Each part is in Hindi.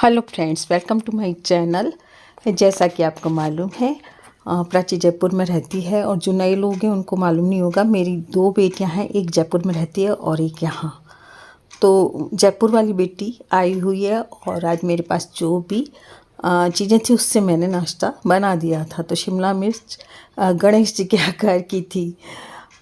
Hello friends, welcome to my channel. जैसा कि आपको मालूम है, प्राची जयपुर में रहती है और जो नए लोग हैं उनको मालूम नहीं होगा, मेरी दो बेटियां हैं, एक जयपुर में रहती है और एक यहाँ। तो जयपुर वाली बेटी आई हुई है और आज मेरे पास जो भी चीज़ें थी उससे मैंने नाश्ता बना दिया था। तो शिमला मिर्च गणेश जी के आकार की थी,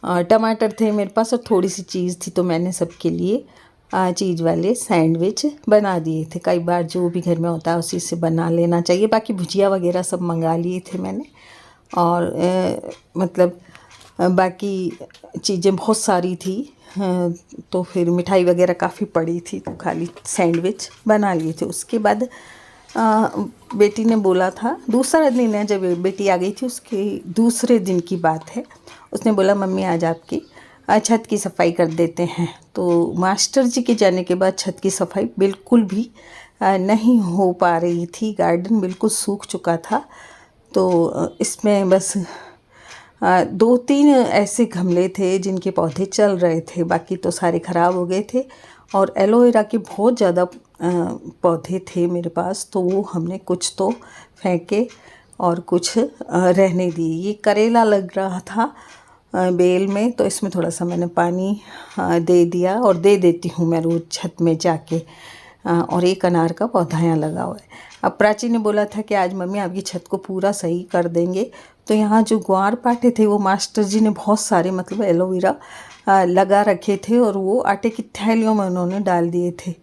टमाटर थे मेरे पास और थोड़ी सी चीज़ थी, तो मैंने सबके लिए चीज़ वाले सैंडविच बना दिए थे। कई बार जो भी घर में होता है उसी से बना लेना चाहिए। बाकी भुजिया वगैरह सब मंगा लिए थे मैंने, और बाकी चीज़ें बहुत सारी थी। तो फिर मिठाई वगैरह काफ़ी पड़ी थी, तो खाली सैंडविच बना लिए थे। उसके बाद बेटी ने बोला था, दूसरा दिन है जब बेटी आ गई थी, उसके दूसरे दिन की बात है, उसने बोला मम्मी आज आपकी छत की सफाई कर देते हैं। तो मास्टर जी के जाने के बाद छत की सफाई बिल्कुल भी नहीं हो पा रही थी। गार्डन बिल्कुल सूख चुका था। तो इसमें बस 2-3 ऐसे गमले थे जिनके पौधे चल रहे थे, बाकी तो सारे ख़राब हो गए थे। और एलोवेरा के बहुत ज़्यादा पौधे थे मेरे पास, तो वो हमने कुछ तो फेंके और कुछ रहने दिए। ये करेला लग रहा था बेल में, तो इसमें थोड़ा सा मैंने पानी दे दिया और दे देती हूँ मैं रोज़ छत में जाके। और एक अनार का पौधा यहाँ लगा हुआ है। अब प्राची ने बोला था कि आज मम्मी आपकी छत को पूरा सही कर देंगे। तो यहाँ जो ग्वार पाटे थे वो मास्टर जी ने बहुत सारे एलोवेरा लगा रखे थे और वो आटे की थैलियों में उन्होंने डाल दिए थे।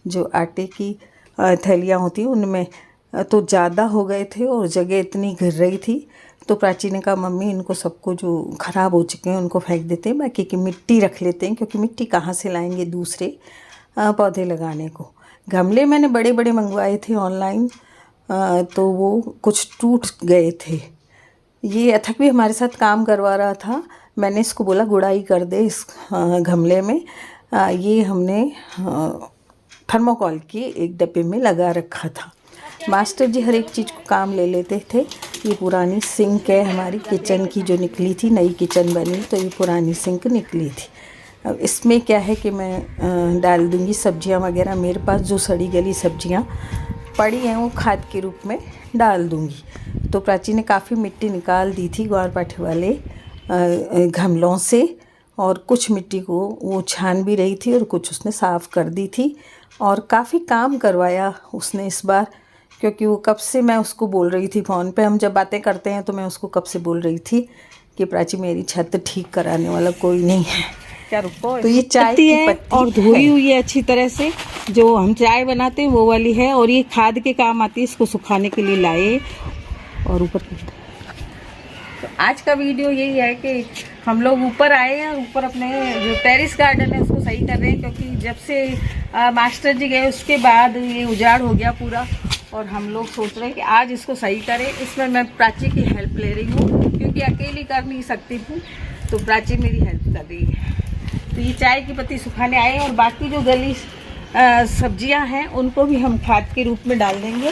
जो आटे की थैलियाँ होती हैं उनमें तो ज़्यादा हो गए थे और जगह इतनी घिर रही थी। तो प्राची ने कहा मम्मी इनको सबको जो ख़राब हो चुके हैं उनको फेंक देते हैं, बाकी की मिट्टी रख लेते हैं, क्योंकि मिट्टी कहाँ से लाएंगे दूसरे पौधे लगाने को। गमले मैंने बड़े बड़े मंगवाए थे ऑनलाइन, तो वो कुछ टूट गए थे। ये अथक भी हमारे साथ काम करवा रहा था। मैंने इसको बोला गुड़ाई कर दे इस गमले में। ये हमने थर्मोकॉल के एक डब्बे में लगा रखा था। मास्टर जी हर एक चीज़ को काम ले लेते थे। ये पुरानी सिंक है हमारी किचन की, जो निकली थी, नई किचन बनी तो ये पुरानी सिंक निकली थी। अब इसमें क्या है कि मैं डाल दूँगी सब्जियां वगैरह। मेरे पास जो सड़ी गली सब्जियां पड़ी हैं वो खाद के रूप में डाल दूँगी। तो प्राची ने काफ़ी मिट्टी निकाल दी थी ग्वार पाठे वाले गमलों से, और कुछ मिट्टी को वो छान भी रही थी और कुछ उसने साफ़ कर दी थी। और काफ़ी काम करवाया उसने इस बार, क्योंकि वो कब से मैं उसको बोल रही थी फ़ोन पे, हम जब बातें करते हैं तो मैं उसको कब से बोल रही थी कि प्राची मेरी छत ठीक कराने वाला कोई नहीं है। क्या रुको, तो ये चाय की पत्ती और धोई हुई है अच्छी तरह से, जो हम चाय बनाते हैं वो वाली है, और ये खाद के काम आती है। इसको सुखाने के लिए लाए और ऊपर। तो आज का वीडियो यही है कि हम लोग ऊपर आए हैं, ऊपर अपने जो टेरिस गार्डन है उसको सही कर रहे हैं, क्योंकि जब से मास्टर जी गए उसके बाद ये उजाड़ हो गया पूरा, और हम लोग सोच रहे हैं कि आज इसको सही करें। इसमें मैं प्राची की हेल्प ले रही हूँ, क्योंकि अकेली कर नहीं सकती थी, तो प्राची मेरी हेल्प कर रही है। तो ये चाय की पत्ती सुखाने आए, और बाकी जो गली सब्जियां हैं उनको भी हम खाद के रूप में डाल देंगे।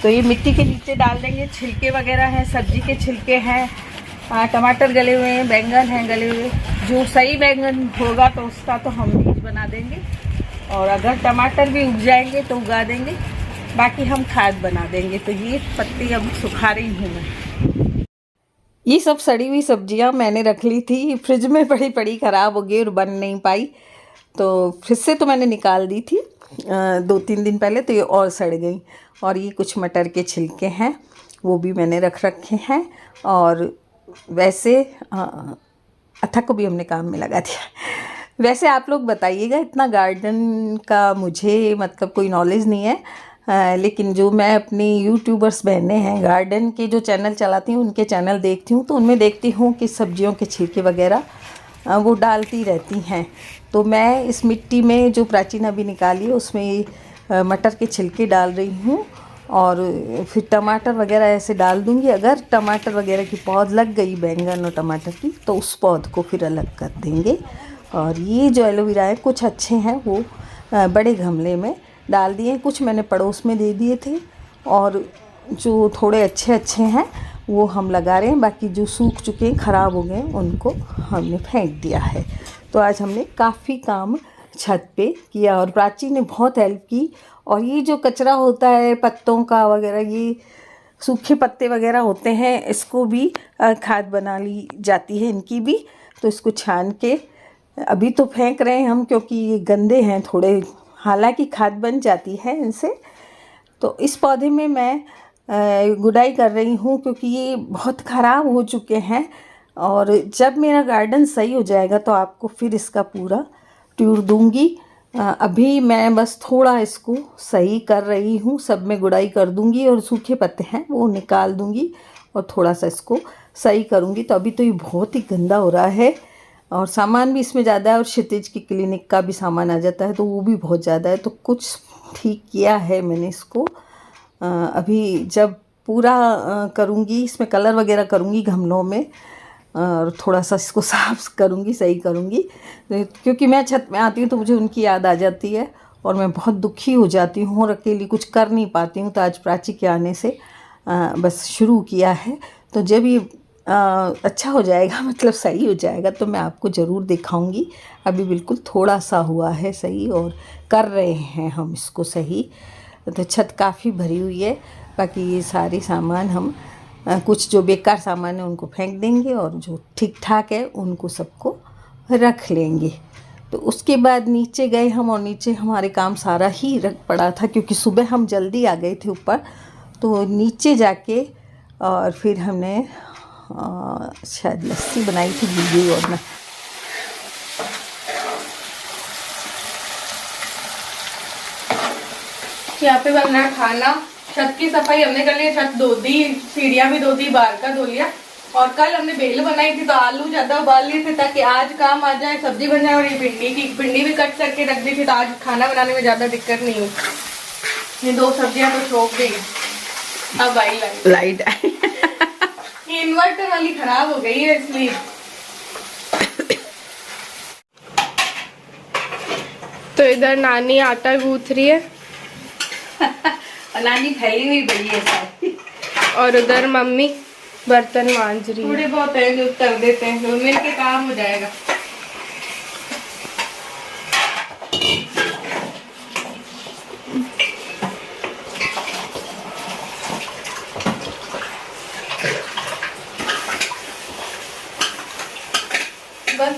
तो ये मिट्टी के नीचे डाल देंगे। छिलके वगैरह हैं, सब्जी के छिलके हैं, टमाटर गले हुए हैं, बैंगन हैं गले हुए। जो सही बैंगन होगा तो उसका तो हम बीज बना देंगे, और अगर टमाटर भी उग जाएंगे तो उगा देंगे, बाकी हम खाद बना देंगे। तो ये पत्ती अब सुखा रही हूँ मैं। ये सब सड़ी हुई सब्जियां मैंने रख ली थी फ्रिज में, पड़ी पड़ी ख़राब हो गई और बन नहीं पाई। तो फ्रिज से तो मैंने निकाल दी थी 2-3 दिन पहले, तो ये और सड़ गई। और ये कुछ मटर के छिलके हैं, वो भी मैंने रख रखे हैं। और वैसे अथक को भी हमने काम में लगा दिया। वैसे आप लोग बताइएगा, इतना गार्डन का मुझे कोई नॉलेज नहीं है, लेकिन जो मैं अपनी यूट्यूबर्स बहनें हैं गार्डन के जो चैनल चलाती हूँ उनके चैनल देखती हूँ, तो उनमें देखती हूँ कि सब्जियों के छिलके वगैरह वो डालती रहती हैं। तो मैं इस मिट्टी में जो प्राचीन अभी निकाली है उसमें मटर के छिलके डाल रही हूँ, और फिर टमाटर वगैरह ऐसे डाल दूँगी। अगर टमाटर वगैरह की पौध लग गई, बैंगन और टमाटर की, तो उस पौध को फिर अलग कर देंगे। और ये जो एलोवेरा है कुछ अच्छे हैं, वो बड़े गमले में डाल दिए, कुछ मैंने पड़ोस में दे दिए थे, और जो थोड़े अच्छे अच्छे हैं वो हम लगा रहे हैं। बाकी जो सूख चुके हैं, ख़राब हो गए, उनको हमने फेंक दिया है। तो आज हमने काफ़ी काम छत पे किया और प्राची ने बहुत हेल्प की। और ये जो कचरा होता है पत्तों का वगैरह, ये सूखे पत्ते वगैरह होते हैं, इसको भी खाद बना ली जाती है इनकी भी। तो इसको छान के अभी तो फेंक रहे हैं हम क्योंकि ये गंदे हैं थोड़े, हालांकि खाद बन जाती है इनसे। तो इस पौधे में मैं गुड़ाई कर रही हूँ क्योंकि ये बहुत ख़राब हो चुके हैं। और जब मेरा गार्डन सही हो जाएगा तो आपको फिर इसका पूरा टूर दूँगी। अभी मैं बस थोड़ा इसको सही कर रही हूँ, सब में गुड़ाई कर दूँगी और सूखे पत्ते हैं वो निकाल दूँगी और थोड़ा सा इसको सही करूँगी। तो अभी तो ये बहुत ही गंदा हो रहा है और सामान भी इसमें ज़्यादा है और क्षितिज की क्लिनिक का भी सामान आ जाता है तो वो भी बहुत ज़्यादा है। तो कुछ ठीक किया है मैंने इसको। अभी जब पूरा करूँगी, इसमें कलर वगैरह करूँगी गमलों में और थोड़ा सा इसको साफ करूँगी, सही करूँगी। क्योंकि मैं छत में आती हूँ तो मुझे उनकी याद आ जाती है और मैं बहुत दुखी हो जाती हूँ और अकेली कुछ कर नहीं पाती हूँ। तो आज प्राची के आने से बस शुरू किया है। तो जब ये अच्छा हो जाएगा, मतलब सही हो जाएगा, तो मैं आपको ज़रूर दिखाऊंगी। अभी बिल्कुल थोड़ा सा हुआ है सही और कर रहे हैं हम इसको सही। तो छत काफ़ी भरी हुई है। बाकी ये सारे सामान हम कुछ जो बेकार सामान है उनको फेंक देंगे और जो ठीक ठाक है उनको सबको रख लेंगे। तो उसके बाद नीचे गए हम और नीचे हमारे काम सारा ही रख पड़ा था क्योंकि सुबह हम जल्दी आ गए थे ऊपर। तो नीचे जाके और फिर हमने शायद लस्सी बनाई थी दीदी और मैं। यहाँ पे बनना खाना, छत की सफाई हमने कर ली, छत धो दी, सीढ़ियाँ भी धो दी, बाहर का धो लिया। और कल हमने बेल बनाई थी तो आलू ज्यादा उबाल लिए थे ताकि आज काम आ जाए, सब्जी बन जाए। और ये भिंडी भी कट करके रख दी थी तो आज खाना बनाने में ज्यादा दिक्कत नहीं हुई। ये 2 सब्जियां तो छोक गई। अब आई लाइट ये इन्वर्टर वाली खराब हो गई है इसलिए। तो इधर नानी आटा गूंथ रही है और नानी फैली हुई बड़ी है सारी। और उधर मम्मी बर्तन मांज रही है। थोड़े बहुत है जो कर देते हैं, तो मिल के काम हो जाएगा। बस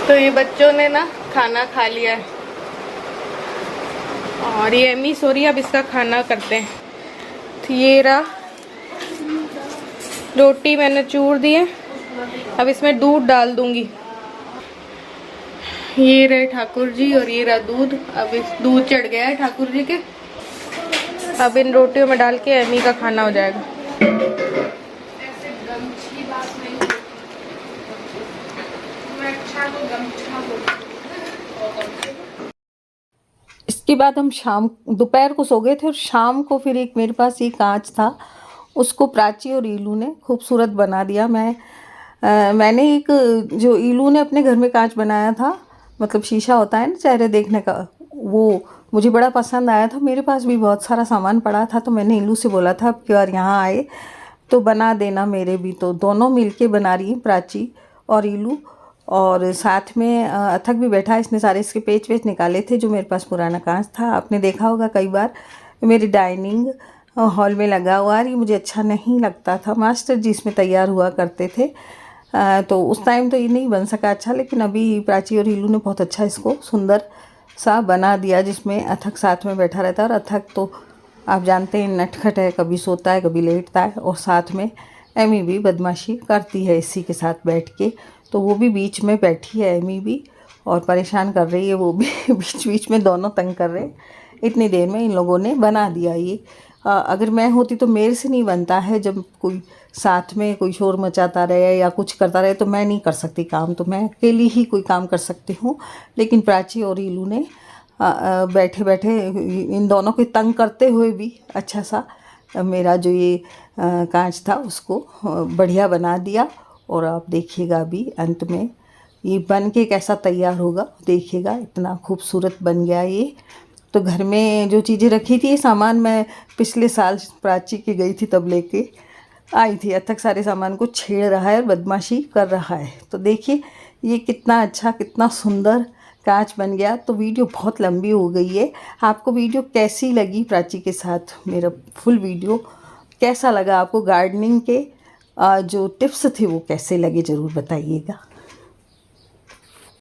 तो ये बच्चों ने ना खाना खा लिया है और ये अम्मी सो रही है। अब इसका खाना करते हैं। तो ये रहा रोटी मैंने चूर दी है, अब इसमें दूध डाल दूंगी। ये रहे ठाकुर जी और ये रहा दूध। अब इस दूध चढ़ गया है ठाकुर जी के। अब इन रोटियों में डाल के अम्मी का खाना हो जाएगा। इसके बाद हम दोपहर को सो गए थे और शाम को फिर एक मेरे पास ये कांच था, उसको प्राची और ईलू ने खूबसूरत बना दिया। मैंने एक जो ईलू ने अपने घर में कांच बनाया था, मतलब शीशा होता है ना चेहरे देखने का, वो मुझे बड़ा पसंद आया था। मेरे पास भी बहुत सारा सामान पड़ा था तो मैंने ईलू से बोला था कि यार यहाँ आए तो बना देना मेरे भी। तो दोनों मिलके बना रही हैं, प्राची और ईलू। और साथ में अथक भी बैठा है। इसने सारे इसके पेच वेच निकाले थे जो मेरे पास पुराना कांच था। आपने देखा होगा कई बार मेरी डाइनिंग हॉल में लगा हुआ, ये मुझे अच्छा नहीं लगता था। मास्टर जी इसमें तैयार हुआ करते थे तो उस टाइम तो ये नहीं बन सका अच्छा, लेकिन अभी प्राची और ईलू ने बहुत अच्छा इसको सुंदर सा बना दिया जिसमें अथक साथ में बैठा रहता है। और अथक तो आप जानते हैं नटखट है, कभी सोता है कभी लेटता है। और साथ में एमी भी बदमाशी करती है इसी के साथ बैठ के, तो वो भी बीच में बैठी है एमी भी और परेशान कर रही है, वो भी बीच बीच में दोनों तंग कर रहे हैं। इतनी देर में इन लोगों ने बना दिया ये। अगर मैं होती तो मेरे से नहीं बनता है, जब कोई साथ में कोई शोर मचाता रहे या कुछ करता रहे तो मैं नहीं कर सकती काम, तो मैं अकेली ही कोई काम कर सकती हूँ। लेकिन प्राची और ईलू ने बैठे बैठे इन दोनों को तंग करते हुए भी अच्छा सा मेरा जो ये कांच था उसको बढ़िया बना दिया। और आप देखिएगा अभी अंत में ये बन के कैसा तैयार होगा, देखिएगा इतना खूबसूरत बन गया ये। तो घर में जो चीज़ें रखी थी, सामान मैं पिछले साल प्राची की गई थी तब लेके आई थी। अब तक सारे सामान को छेड़ रहा है और बदमाशी कर रहा है। तो देखिए ये कितना अच्छा, कितना सुंदर कांच बन गया। तो वीडियो बहुत लंबी हो गई है। आपको वीडियो कैसी लगी प्राची के साथ मेरा फुल वीडियो कैसा लगा आपको, गार्डनिंग के जो टिप्स थे वो कैसे लगे ज़रूर बताइएगा।